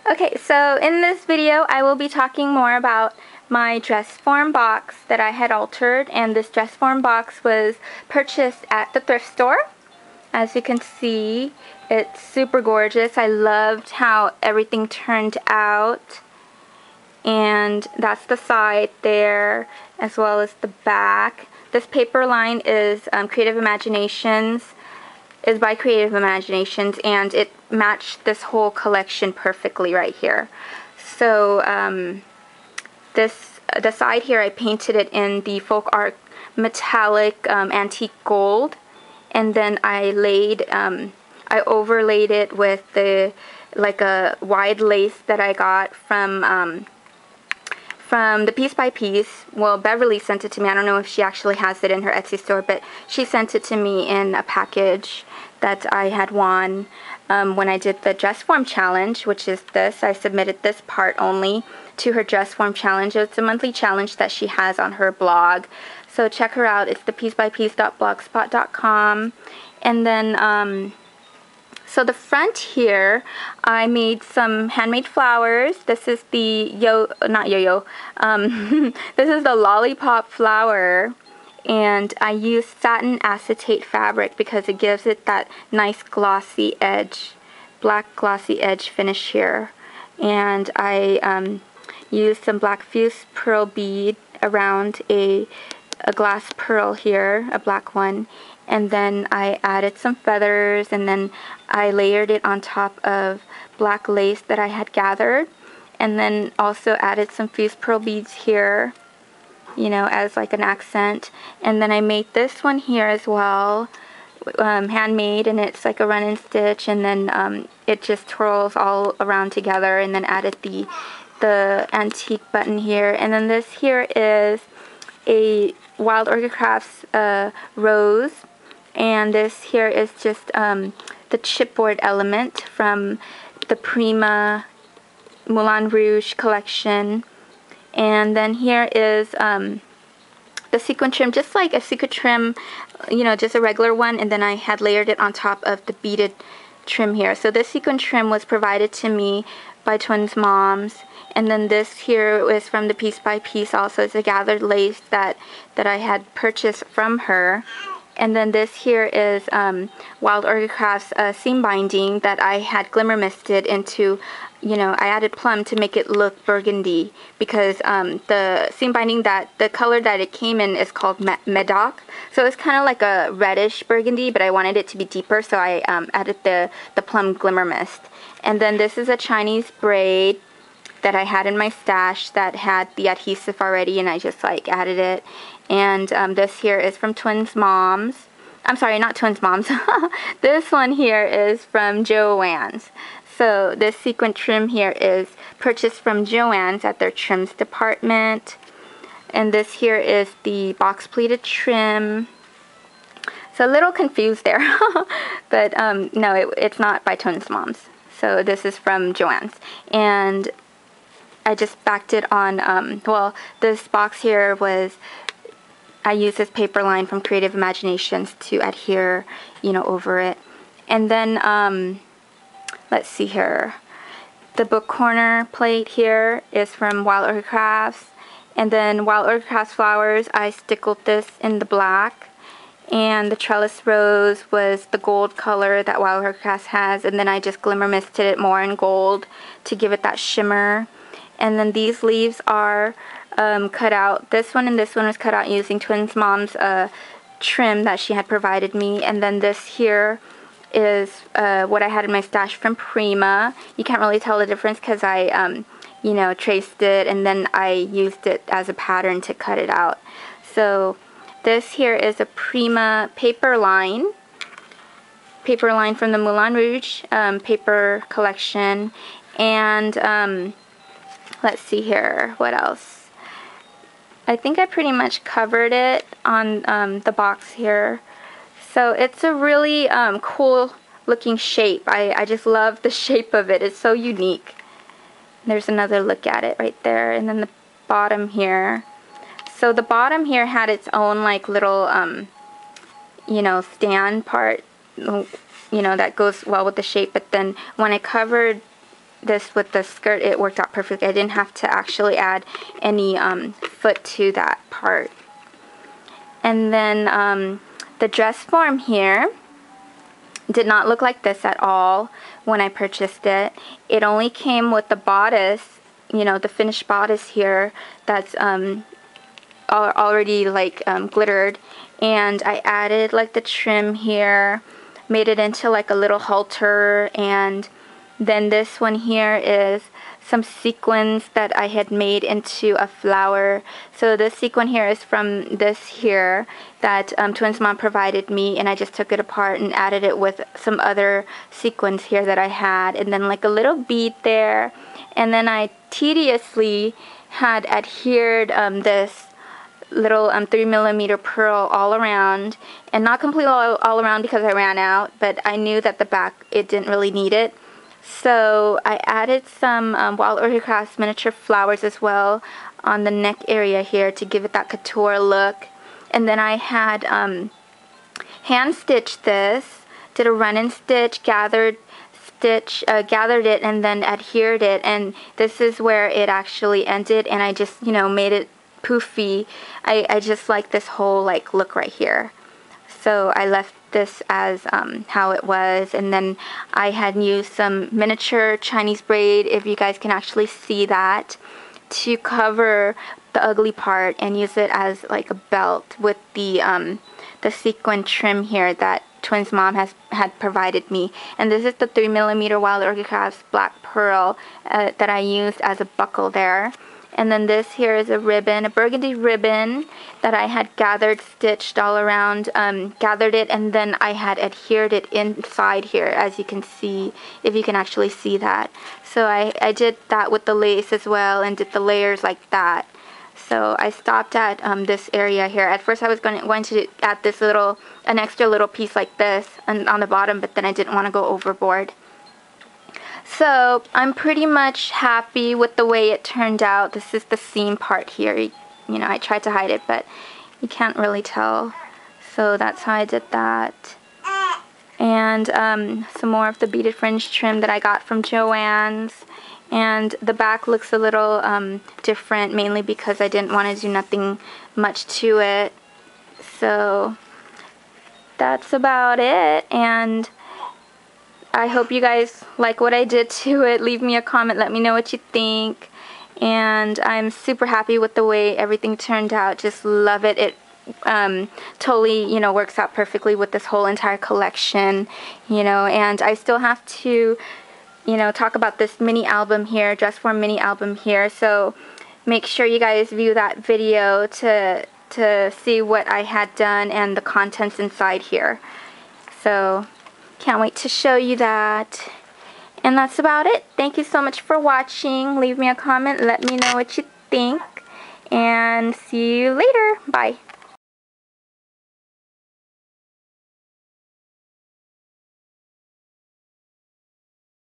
Okay, so in this video I will be talking more about my Dressform box that I had altered, and this Dressform box was purchased at the thrift store. As you can see, it's super gorgeous. I loved how everything turned out, and that's the side there as well as the back. This paper line is by Creative Imaginations, and it matched this whole collection perfectly right here. So the side here, I painted it in the folk art metallic antique gold, and then I overlaid it with like a wide lace that I got from the Piece by Piece. Well, Beverly sent it to me. I don't know if she actually has it in her Etsy store, but she sent it to me in a package that I had won when I did the Dressform challenge, which is this. I submitted this part only to her Dressform challenge. It's a monthly challenge that she has on her blog. So check her out. It's thepiecebypiece.blogspot.com. And then so the front here, I made some handmade flowers. This is the this is the lollipop flower, and I used satin acetate fabric because it gives it that nice glossy edge, black glossy edge finish here. And I used some black fused pearl bead around a glass pearl here, a black one. And then I added some feathers, and then I layered it on top of black lace that I had gathered, and then also added some fused pearl beads here, you know, as like an accent. And then I made this one here as well, handmade, and it's like a run and stitch, and then it just twirls all around together. And then added the antique button here. And then this here is a Wild Orchid Crafts rose. And this here is just the chipboard element from the Prima Moulin Rouge collection. And then here is the sequin trim, just like a sequin trim, you know, just a regular one. And then I had layered it on top of the beaded trim here. So this sequin trim was provided to me by Twins Moms. And then this here is from the Piece by Piece also. It's a gathered lace that I had purchased from her. And then this here is Wild Orchid Crafts seam binding that I had glimmer misted into, you know, I added plum to make it look burgundy, because the seam binding, the color that it came in is called Medoc. So it's kind of like a reddish burgundy, but I wanted it to be deeper, so I added the plum glimmer mist. And then this is a Chinese braid that I had in my stash that had the adhesive already, and I just like added it. And this here is from Twins Moms. I'm sorry, not Twins Moms. This one here is from Joann's. So this sequin trim here is purchased from Joann's at their trims department. And this here is the box pleated trim. So a little confused there. But no, it's not by Twins Moms. So this is from Joann's. And I just backed it on, well, this box here was, I used this paper line from Creative Imaginations to adhere, you know, over it. And then, let's see here. The book corner plate here is from Wild Orchid Crafts. And then Wild Orchid Crafts flowers, I stickled this in the black. And the trellis rose was the gold color that Wild Orchid Crafts has. And then I just glimmer misted it more in gold to give it that shimmer. And then these leaves are cut out. This one and this one was cut out using Twins Mom's trim that she had provided me. And then this here is what I had in my stash from Prima. You can't really tell the difference because I, you know, traced it, and then I used it as a pattern to cut it out. So this here is a Prima paper line from the Moulin Rouge paper collection. And let's see here, what else? I think I pretty much covered it on the box here. So it's a really cool looking shape. I just love the shape of it. It's so unique. There's another look at it right there. And then the bottom here. So the bottom here had its own like little, you know, stand part, you know, that goes well with the shape. But then when I covered this with the skirt, it worked out perfectly. I didn't have to actually add any foot to that part. And then the dress form here did not look like this at all when I purchased it. It only came with the bodice, you know, the finished bodice here that's already like glittered, and I added like the trim here, made it into like a little halter, and then this one here is some sequins that I had made into a flower. So this sequin here is from this here that Twins Mom provided me, and I just took it apart and added it with some other sequins here that I had, and then like a little bead there, and then I tediously had adhered this little 3mm pearl all around, and not completely all around because I ran out, but I knew that the back, it didn't really need it. So I added some Wild Orchid Crafts miniature flowers as well on the neck area here to give it that couture look. And then I had hand stitched this, did a run and stitch, gathered it, and then adhered it, and this is where it actually ended, and I just, you know, made it poofy. I just like this whole like look right here. So I left this as how it was, and then I had used some miniature Chinese braid, if you guys can actually see that, to cover the ugly part and use it as like a belt with the sequin trim here that Twins Mom had provided me. And this is the 3mm Wild Orchid Crafts black pearl that I used as a buckle there. And then this here is a ribbon, a burgundy ribbon that I had gathered, stitched all around, gathered it, and then I had adhered it inside here, as you can see, if you can actually see that. So I did that with the lace as well, and did the layers like that. So I stopped at this area here. At first I was going to add this an extra little piece like this on the bottom, but then I didn't want to go overboard. So I'm pretty much happy with the way it turned out. This is the seam part here. You know, I tried to hide it, but you can't really tell. So that's how I did that. And some more of the beaded fringe trim that I got from Joann's. And the back looks a little different, mainly because I didn't want to do nothing much to it. So that's about it. And I hope you guys like what I did to it. Leave me a comment, let me know what you think. And I'm super happy with the way everything turned out. Just love it. It totally, you know, works out perfectly with this whole entire collection, you know. And I still have to, you know, talk about this mini album here, Dressform mini album here. So make sure you guys view that video to see what I had done and the contents inside here. So can't wait to show you that. And that's about it. Thank you so much for watching. Leave me a comment. Let me know what you think. And see you later. Bye.